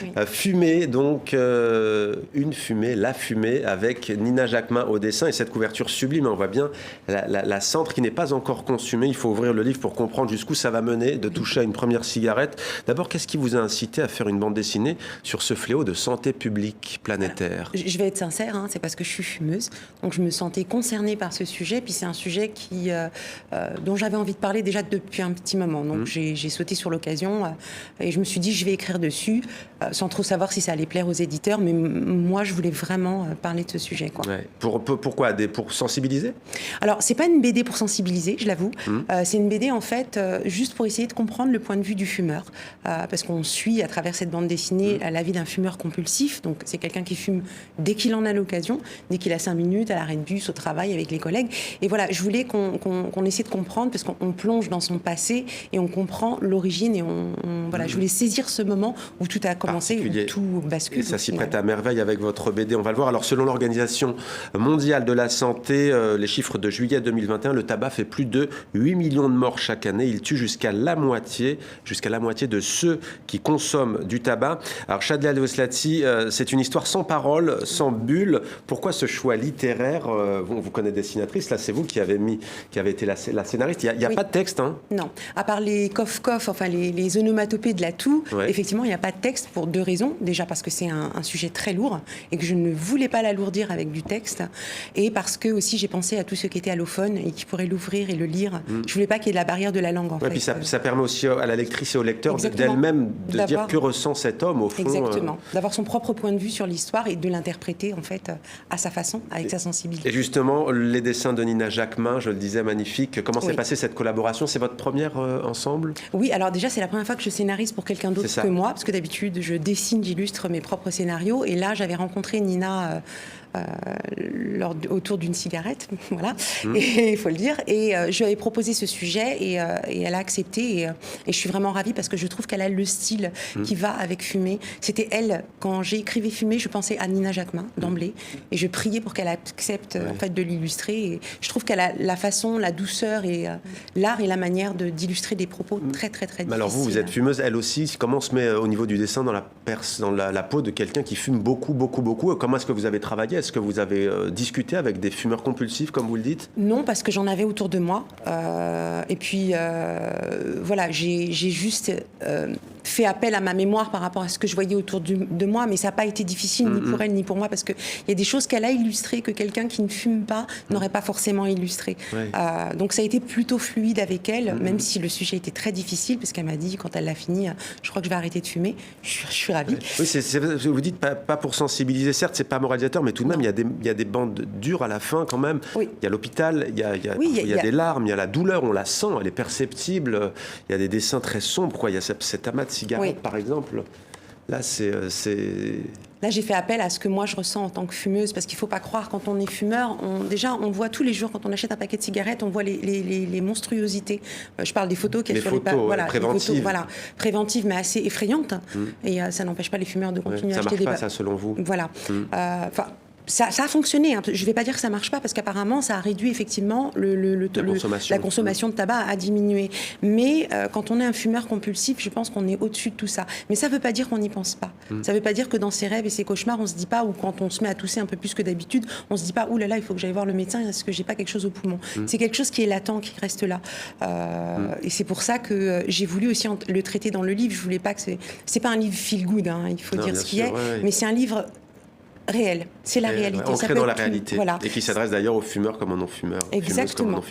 Oui. Fumée, donc une fumée, la fumée, avec Nina Jacquemin au dessin et cette couverture sublime. On voit bien la cendre qui n'est pas encore consumée. Il faut ouvrir le livre pour comprendre jusqu'où ça va mener, de toucher à une première cigarette. D'abord, qu'est-ce qui vous a incité à faire une bande dessinée sur ce fléau de santé publique planétaire? Je vais être sincère, hein, c'est parce que je suis fumeuse, donc je me sentais concernée par ce sujet, puis c'est un sujet dont j'avais envie de parler déjà depuis un petit moment, donc j'ai sauté sur l'occasion et je me suis dit je vais écrire dessus, sans trop savoir si ça allait plaire aux éditeurs, mais moi je voulais vraiment parler de ce sujet, quoi. Ouais. Pourquoi? Pour sensibiliser? Alors c'est pas une BD pour sensibiliser, je l'avoue, c'est une BD en fait juste pour essayer de comprendre le point de vue du fumeur, parce qu'on suit à travers cette bande dessinée la vie d'un fumeur compulsif, donc c'est quelqu'un qui fume dès qu'il en a l'occasion, dès qu'il a 5 minutes, à l'arrêt de bus, au travail, avec les collègues. Et voilà, je voulais qu'on essaie de comprendre, parce qu'on plonge dans son passé et on comprend l'origine et voilà, je voulais saisir ce moment où tout a commencé, où tout bascule. Et ça s'y prête à merveille avec votre BD, on va le voir. Alors selon l'Organisation mondiale de la santé, les chiffres de juillet 2021, le tabac fait plus de 8 millions de morts chaque année. Il tue jusqu'à la moitié de ceux qui consomment du tabac. Alors Chadlia Devoslati, c'est une histoire sans parole, sans bulle. Pourquoi ce choix littéraire? Vous connaissez dessinatrice, là c'est vous qui avez été la scénariste. Il n'y a pas de texte, hein? Non, à part les coff-coff, enfin les onomatopées de la toux, effectivement il n'y a pas de texte pour deux raisons. Déjà parce que c'est un sujet très lourd et que je ne voulais pas l'alourdir avec du texte, et parce que aussi j'ai pensé à tous ceux qui étaient allophones et qui pourraient l'ouvrir et le lire. Je voulais pas qu'il y ait de la barrière de la langue, en fait. Puis ça permet aussi à la lectrice et au lecteur d'elle-même de dire que ressent cet homme au fond. Exactement, d'avoir son propre point de vue sur l'histoire et de l'interpréter en fait à sa façon, avec sa sensibilité. Et justement, les dessins de Nina Jacquemin, je le disais, magnifiques. Comment s'est passée cette collaboration? C'est votre première ensemble? Oui, alors déjà c'est la première fois que je scénarise pour quelqu'un d'autre que moi, parce que d'habitude je dessine, j'illustre mes propres scénarios, et là j'avais rencontré Nina autour d'une cigarette, voilà, il faut le dire, et je lui avais proposé ce sujet et elle a accepté, et je suis vraiment ravie parce que je trouve qu'elle a le style qui va avec Fumée. C'était elle, quand j'ai écrivé Fumée, je pensais à Nina Jacquemin d'emblée, et je priais pour qu'elle accepte en fait de l'illustrer, et je trouve qu'elle a la façon, la douceur et l'art et la manière d'illustrer des propos très très très difficiles. Alors vous êtes fumeuse, elle aussi. Comment on se met au niveau du dessin dans la peau de quelqu'un qui fume beaucoup? Comment est-ce que vous avez travaillé? Est-ce que vous avez discuté avec des fumeurs compulsifs, comme vous le dites? Non, parce que j'en avais autour de moi. Et puis, voilà, j'ai juste fait appel à ma mémoire par rapport à ce que je voyais autour de moi, mais ça n'a pas été difficile ni pour elle ni pour moi, parce qu'il y a des choses qu'elle a illustrées que quelqu'un qui ne fume pas n'aurait pas forcément illustrées. Donc ça a été plutôt fluide avec elle, même si le sujet était très difficile, parce qu'elle m'a dit, quand elle l'a fini, je crois que je vais arrêter de fumer. Je suis ravie. Oui, vous dites pas pour sensibiliser, certes, c'est pas moralisateur, mais tout de même, il y a des bandes dures à la fin quand même. Il y a l'hôpital, il y a des larmes, il y a la douleur, on la sent, elle est perceptible. Il y a des dessins très sombres, quoi. Il y a cet amas de cigarettes, par exemple. Là, Là, j'ai fait appel à ce que moi je ressens en tant que fumeuse, parce qu'il ne faut pas croire, quand on est fumeur, on voit tous les jours, quand on achète un paquet de cigarettes, on voit les monstruosités. Je parle des photos qu'il y a sur les préventives. Préventives, mais assez effrayantes. Et ça n'empêche pas les fumeurs de continuer à acheter des... Ça marche pas, ça, selon vous? Voilà. Ça a fonctionné. Hein. Je ne vais pas dire que ça ne marche pas, parce qu'apparemment, ça a réduit effectivement la consommation de tabac a diminué. Mais quand on est un fumeur compulsif, je pense qu'on est au-dessus de tout ça. Mais ça ne veut pas dire qu'on n'y pense pas. Ça ne veut pas dire que dans ses rêves et ses cauchemars, on ne se dit pas, ou quand on se met à tousser un peu plus que d'habitude, on ne se dit pas, ouh là là, il faut que j'aille voir le médecin, est-ce que j'ai pas quelque chose au poumon? C'est quelque chose qui est latent, qui reste là. Et c'est pour ça que j'ai voulu aussi le traiter dans le livre. Je voulais pas que c'est pas un livre feel good, hein, il faut dire ce qui est, mais c'est un livre réel, c'est la réalité. Ancré dans la réalité, voilà. Et qui s'adresse d'ailleurs aux fumeurs comme aux non-fumeurs. Exactement.